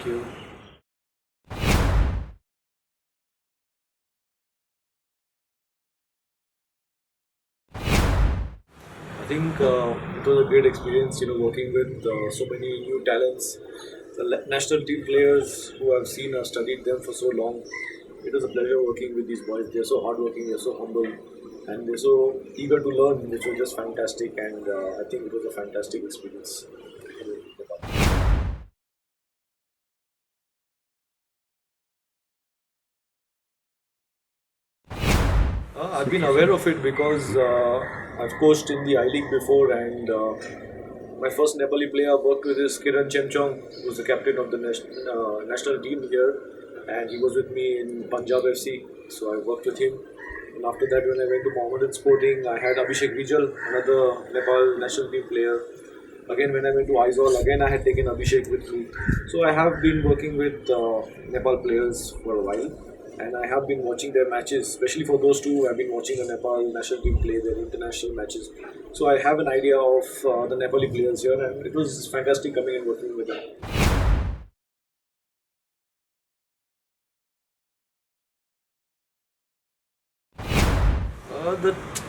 Thank you. I think it was a great experience, working with so many new talents, the national team players who I've seen, studied them for so long. It was a pleasure working with these boys. They're so hardworking, they're so humble, and they're so eager to learn, which was just fantastic. And I think it was a fantastic experience. I've been aware of it because I've coached in the I League before, and my first Nepali player I worked with is Kiran Chemchong, who's the captain of the national team here, and he was with me in Punjab FC, so I worked with him. And after that, when I went to Mohammedan Sporting, I had Abhishek Vijal, another Nepal national team player. Again, when I went to Aizawl, again I had taken Abhishek with me. So I have been working with Nepal players for a while, and I have been watching their matches, especially for those two. I've been watching the Nepal national team play their international matches. So I have an idea of the Nepali players here, and it was fantastic coming and working with them.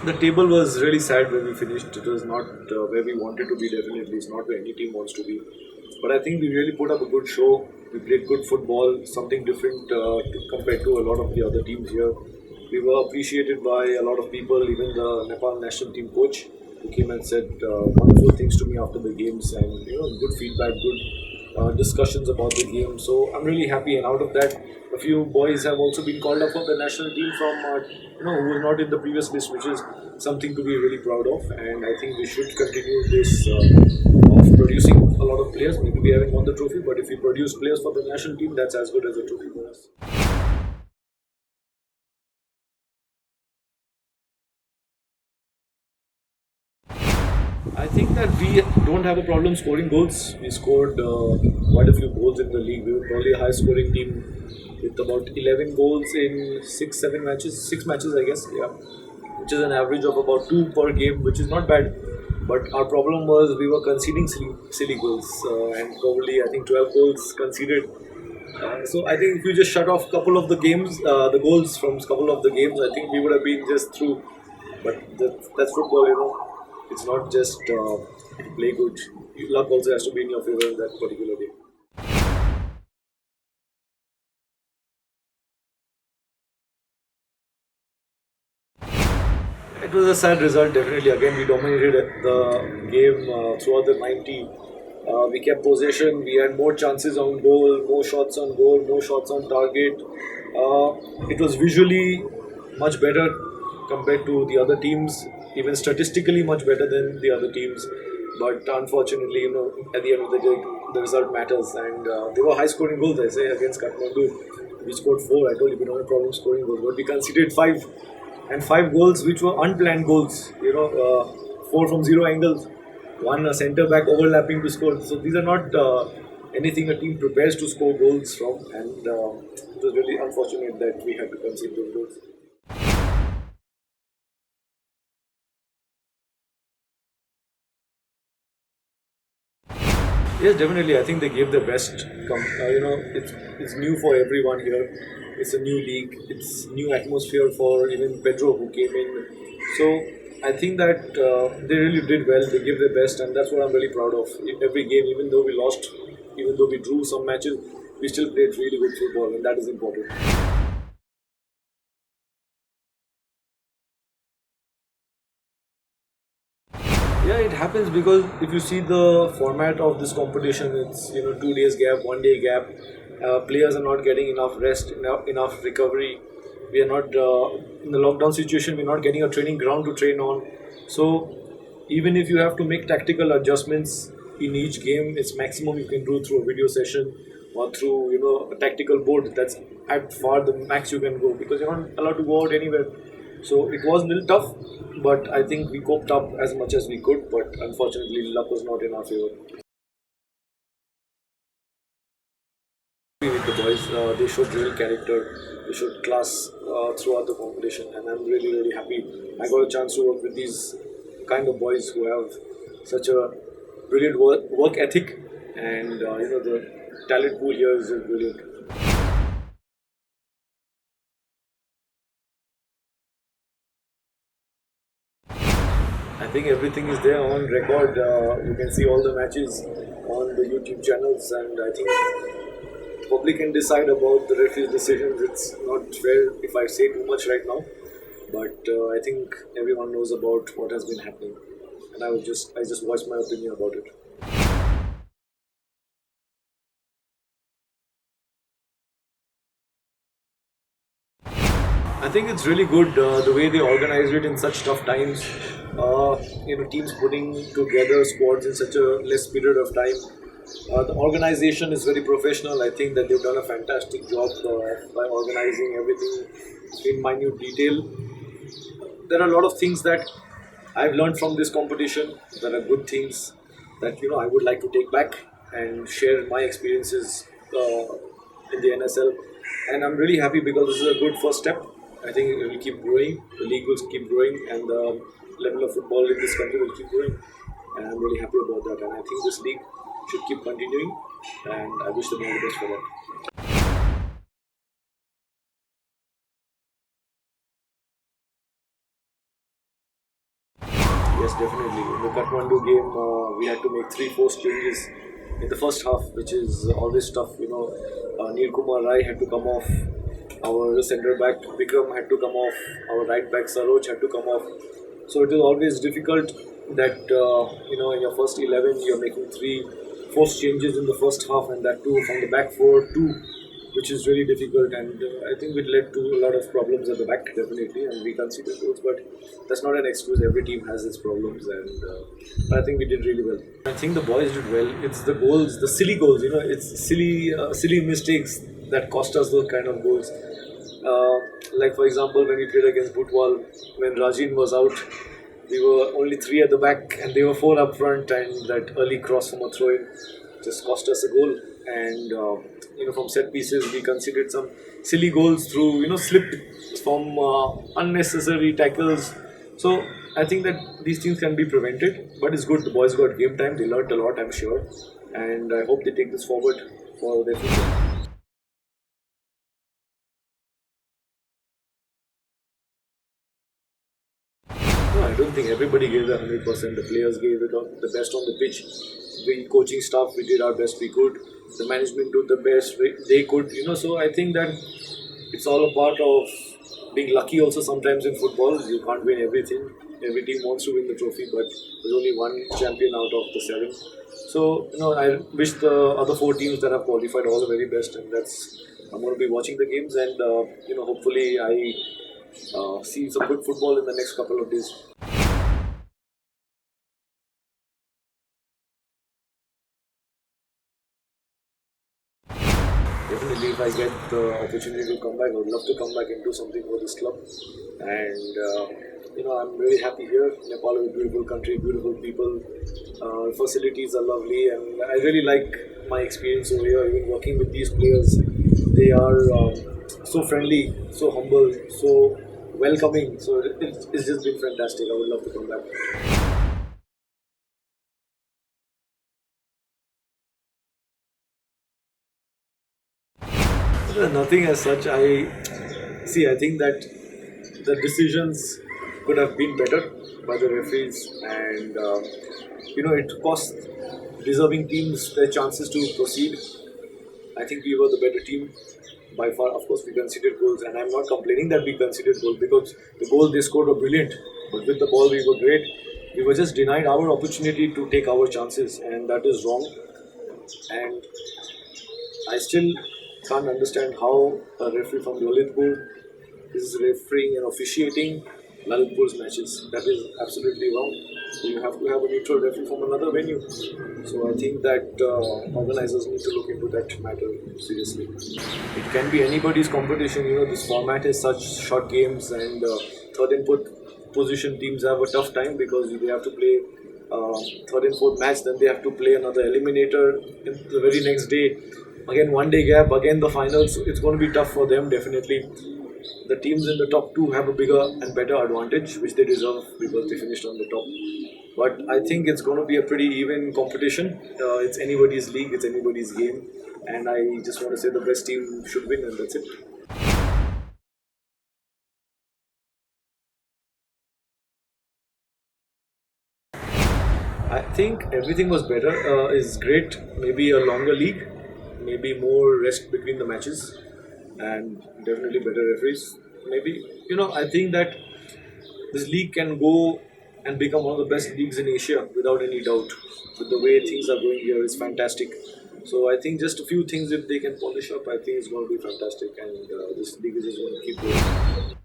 The table was really sad when we finished. It was not where we wanted to be, definitely. It's not where any team wants to be. But I think we really put up a good show. We played good football, something different compared to a lot of the other teams here. We were appreciated by a lot of people, even the Nepal national team coach, who came and said wonderful things to me after the games, and good feedback, good discussions about the game. So I'm really happy, and out of that, a few boys have also been called up for the national team from who were not in the previous list, which is something to be really proud of. And I think we should continue this of producing a lot of players. Maybe we haven't won the trophy, but if we produce players for the national team, that's as good as a trophy for us. I think that we don't have a problem scoring goals. We scored quite a few goals in the league. We were probably a high scoring team with about 11 goals in 7 matches, 6 matches, I guess, yeah. Which is an average of about 2 per game, which is not bad. But our problem was we were conceding silly goals, and probably I think 12 goals conceded. So I think if we just shut off a couple of the games, the goals from a couple of the games, I think we would have been just through. But that's football. It's not just play good. Luck also has to be in your favor in that particular game. It was a sad result, definitely. Again, we dominated the game throughout the 90. We kept possession. We had more chances on goal, more shots on goal, more shots on target. It was visually much better compared to the other teams, even statistically much better than the other teams. But unfortunately, at the end of the day, the result matters. And they were high-scoring goals, I say, against Kathmandu. We scored 4. I told you we don't have problem scoring goals, but we conceded 5. And 5 goals which were unplanned goals, 4 from 0 angles, one a centre back overlapping to score. So these are not anything a team prepares to score goals from, and it was really unfortunate that we had to concede those goals. Yes, definitely. I think they gave their best. It's new for everyone here. It's a new league. It's new atmosphere for even Pedro who came in. So I think that they really did well. They gave their best, and that's what I'm really proud of. In every game, even though we lost, even though we drew some matches, we still played really good football, and that is important. Yeah, it happens because if you see the format of this competition, it's 2 days gap, 1 day gap. Players are not getting enough rest, enough recovery. We are not in the lockdown situation. We're not getting a training ground to train on. So even if you have to make tactical adjustments in each game, it's maximum you can do through a video session or through a tactical board. That's at far the max you can go because you're not allowed to go out anywhere. So it was a little tough, but I think we coped up as much as we could. But unfortunately, luck was not in our favor. With the boys, they showed real character, they showed class throughout the competition, and I'm really, really happy. I got a chance to work with these kind of boys who have such a brilliant work ethic, and talent pool here is just brilliant. I think everything is there on record. You can see all the matches on the YouTube channels, and I think the public can decide about the referee's decisions. It's not fair if I say too much right now, but I think everyone knows about what has been happening, and I just voiced my opinion about it. I think it's really good the way they organize it in such tough times. Teams putting together squads in such a less period of time. The organization is very professional. I think that they've done a fantastic job by organizing everything in minute detail. There are a lot of things that I've learned from this competition. There are good things that I would like to take back and share my experiences in the NSL. And I'm really happy because this is a good first step. I think it will keep growing, the league will keep growing, and the level of football in this country will keep growing. And I'm really happy about that. And I think this league should keep continuing, and I wish them all the best for that. Yes, definitely. In the Kathmandu game, we had to make 3 forced changes in the first half, which is always tough. Neil Kumar Rai had to come off. Our centre back Vikram had to come off. Our right back Saroj had to come off. So it is always difficult that in your first 11 you're making 3 forced changes in the first half, and that too from the back 4-2, which is really difficult. And I think it led to a lot of problems at the back, definitely, and we conceded goals. But that's not an excuse. Every team has its problems, and I think we did really well. I think the boys did well. It's the goals, the silly goals. It's silly mistakes that cost us those kind of goals. Like for example, when we played against Butwal, when Rajin was out, we were only 3 at the back and they were 4 up front, and that early cross from a throw-in just cost us a goal. And from set pieces we conceded some silly goals through slip from unnecessary tackles. So I think that these things can be prevented, but it's good. The boys got game time. They learned a lot, I'm sure, and I hope they take this forward for their future. No, I don't think everybody gave the 100%. The players gave it the best on the pitch. The coaching staff, we did our best we could. The management did the best they could. So I think that it's all a part of being lucky also sometimes in football. You can't win everything. Every team wants to win the trophy, but there's only one champion out of the 7. So, I wish the other 4 teams that have qualified all the very best, and I'm going to be watching the games, and hopefully I see some good football in the next couple of days. Definitely, if I get the opportunity to come back, I would love to come back and do something for this club. And I'm really happy here. Nepal is a beautiful country, beautiful people. Facilities are lovely, and I really like my experience over here. Even working with these players, they are so friendly, so humble, so welcoming. So it's just been fantastic. I would love to come back. Nothing as such. I think that the decisions could have been better by the referees, and it cost deserving teams their chances to proceed. I think we were the better team by far. Of course, we conceded goals, and I'm not complaining that we conceded goals, because the goals they scored were brilliant. But with the ball, we were great. We were just denied our opportunity to take our chances, and that is wrong. And I still can't understand how a referee from Lalitpur is refereeing and officiating Lalitpur's matches. That is absolutely wrong. You have to have a neutral referee from another venue. So I think that organizers need to look into that matter seriously. It can be anybody's competition. This format is such short games, and third and fourth position teams have a tough time because they have to play third and fourth match, then they have to play another eliminator in the very next day. Again, 1 day gap, again the finals. It's going to be tough for them, definitely. The teams in the top 2 have a bigger and better advantage, which they deserve because they finished on the top. But I think it's going to be a pretty even competition. It's anybody's league, it's anybody's game. and I just want to say the best team should win, and that's it. I think everything was better. Is great. Maybe a longer league, maybe more rest between the matches, and definitely better referees. Maybe I think that this league can go and become one of the best leagues in Asia without any doubt. With the way things are going here, it's fantastic. So I think just a few things if they can polish up, I think it's going to be fantastic, and this league is just going to keep going.